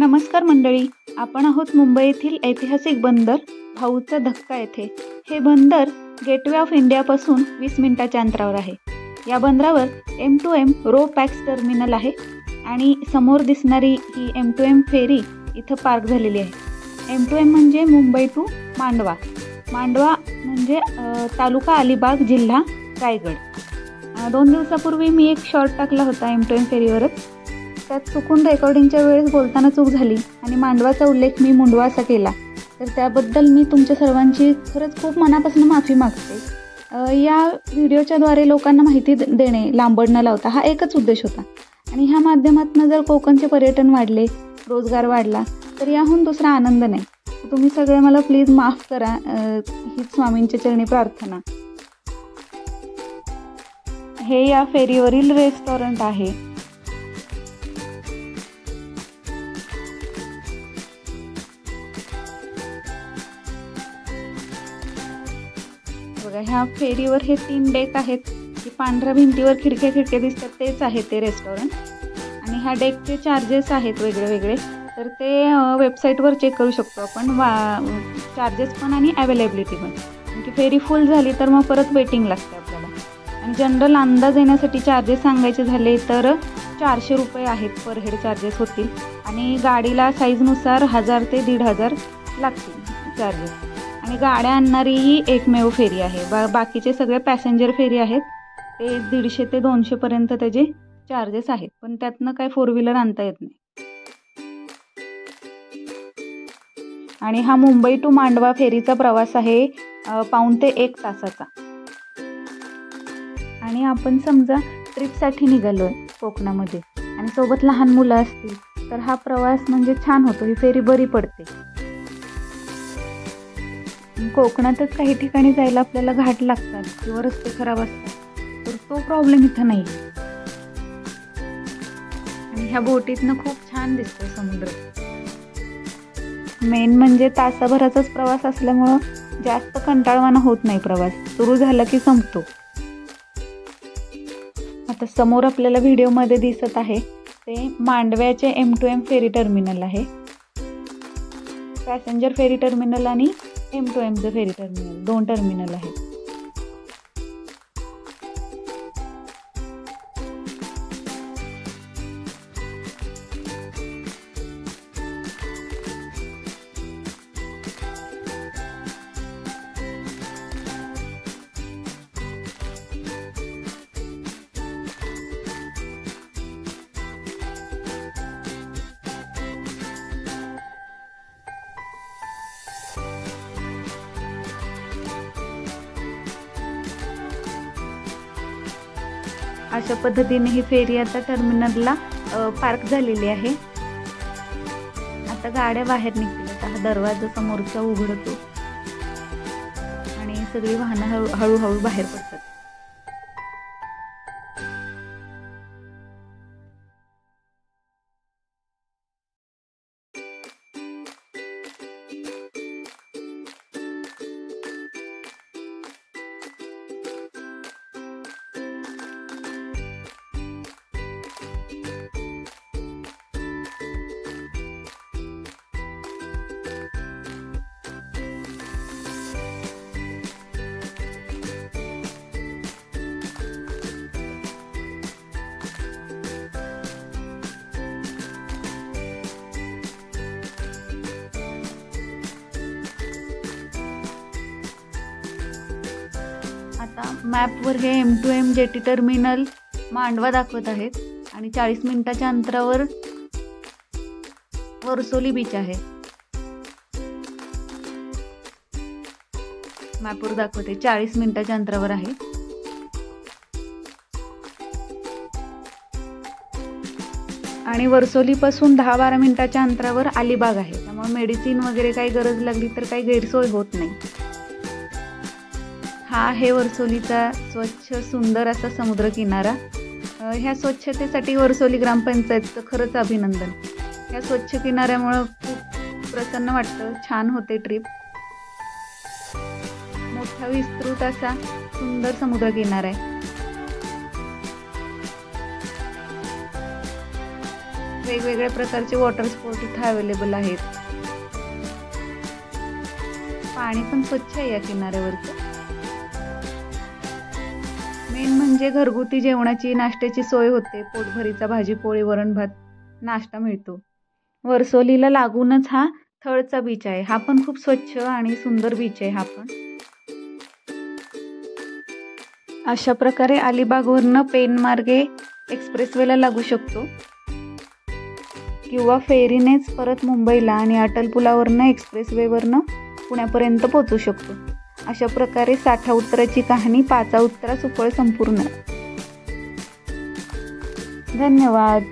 नमस्कार मंडळी, आपण आहोत मुंबई येथील ऐतिहासिक बंदर भाऊचा धक्का येथे। हे बंदर गेटवे ऑफ इंडियापासून 20 मिनिटाच्या अंतरावर आहे। या बंदरावर M2M रो पॅक्स टर्मिनल आहे आणि समोर दिसणारी ही M2M फेरी इथं पार्क झालेली आहे। M2M म्हणजे मुंबई टू मांडवा, मांडवा म्हणजे तालुका अलिबाग, जिल्हा रायगड। 2 दिवसापूर्वी मी एक शॉर्ट टाकला होता M2M फेरीवरच। त्यात चुकून रेकॉर्डिंगच्या वेळेस बोलताना चूक झाली आणि मांडवाचा उल्लेख मी मुंडवा असा केला, तर त्याबद्दल मी तुमच्या सर्वांची खरंच खूप मनापासून माफी मागते। या व्हिडिओच्याद्वारे लोकांना माहिती देणे, लांबड न लावता हा एकच उद्देश होता आणि ह्या माध्यमातून जर कोकणचे पर्यटन वाढले, रोजगार वाढला तर याहून दुसरा आनंद नाही। तुम्ही सगळे मला प्लीज माफ करा, हीच स्वामींच्या चरणी प्रार्थना। हे या फेरीवरील रेस्टॉरंट आहे। बघा, ह्या फेरीवर हे 3 डेक आहेत, की पांढऱ्या भिंतीवर खिडक्या दिसतात तेच आहे ते रेस्टॉरंट। आणि ह्या डेकचे चार्जेस आहेत वेगळे वेगळे, तर ते वेबसाईटवर चेक करू शकतो आपण, चार्जेस पण आणि अवेलेबिलिटी पण। म्हणजे फेरी फुल झाली तर मग परत वेटिंग लागते आपल्याला। आणि जनरल अंदाज येण्यासाठी चार्जेस सांगायचे झाले तर 400 रुपये आहेत पर हेड चार्जेस होतील आणि गाडीला साईजनुसार 1000 ते 1500 लागतील चार्जेस। आणि गाड्या आणणारी ही एकमेव फेरी आहे, बाकीचे सगळे पॅसेंजर फेरी आहेत, ते 150 ते 200 पर्यंत त्याचे चार्जेस आहेत, पण त्यातनं काय 4 व्हीलर आणता येत नाही। आणि हा मुंबई टू मांडवा फेरीचा प्रवास आहे पाऊण ते 1 तासाचा। आणि आपण समजा ट्रिपसाठी निघालोय कोकणामध्ये आणि सोबत लहान मुलं असतील तर हा प्रवास म्हणजे छान होतो, ही फेरी बरी पडते। कोकणातच काही ठिकाणी जायला आपल्याला घाट लागतात किंवा रस्ते खराब असतात, तर तो प्रॉब्लेम इथं नाही। आणि ह्या बोटीतनं खूप छान दिसतो समुद्र। मेन म्हणजे तासाभराचाच प्रवास असल्यामुळं जास्त कंटाळवाणा होत नाही प्रवास, सुरू झाला की संपतो। आता समोर आपल्याला व्हिडिओमध्ये दिसत आहे ते मांडव्याचे M2M फेरी टर्मिनल आहे। पॅसेंजर फेरी टर्मिनल आणि M2Mचं फेरी टर्मिनल, 2 टर्मिनल आहेत। अशा पद्धतीने ही फेरी आता टर्मिनलला पार्क झालेली आहे। आता गाड्या बाहेर निघतील, आता हा दरवाजा समोरचा उघडतो आणि सगळी वाहनं हळूहळू बाहेर पडतात। आता मॅपवर हे M2M जेटी टर्मिनल मांडवा दाखवत आहेत आणि 40 मिनिटाच्या अंतरावर वर्सोली बीच आहे। मॅपवर दाखवते 40 मिनिटाच्या अंतरावर आहे। आणि वर्सोलीपासून 10-12 मिनिटाच्या अंतरावर अलिबाग आहे, त्यामुळे मेडिसिन वगैरे काही गरज लागली तर काही गैरसोय होत नाही। हा आहे वर्सोलीचा स्वच्छ सुंदर असा समुद्र किनारा। ह्या स्वच्छतेसाठी वर्सोली ग्रामपंचायतचं खरंच अभिनंदन। ह्या स्वच्छ किनाऱ्यामुळं खूप प्रसन्न वाटतं, छान होते ट्रिप। मोठा विस्तृत असा सुंदर समुद्र किनारा आहे। वेगवेगळ्या प्रकारचे वॉटर स्पोर्ट इथं अवेलेबल आहेत. पाणी पण स्वच्छ आहे या किनाऱ्यावरचं. मेन म्हणजे घरगुती जेवणाची नाश्त्याची सोय होते. पोटभरीचा भाजी पोळी वरण भात नाश्ता मिळतो. वर्सोलीला लागूनच हा थळचा बीच आहे. हा पण खूप स्वच्छ आणि सुंदर बीच आहे. हा पण अशा प्रकारे अलिबागवरनं पेन मार्गे एक्सप्रेसवेला लागू शकतो किंवा फेरीनेच परत मुंबईला आणि अटल पुलावरनं एक्सप्रेसवेवरनं पुण्यापर्यंत पोहोचू शकतो. अशा प्रकारे साठा उत्तराची कहाणी पाचा उत्तरा सुफळ संपूर्ण. धन्यवाद.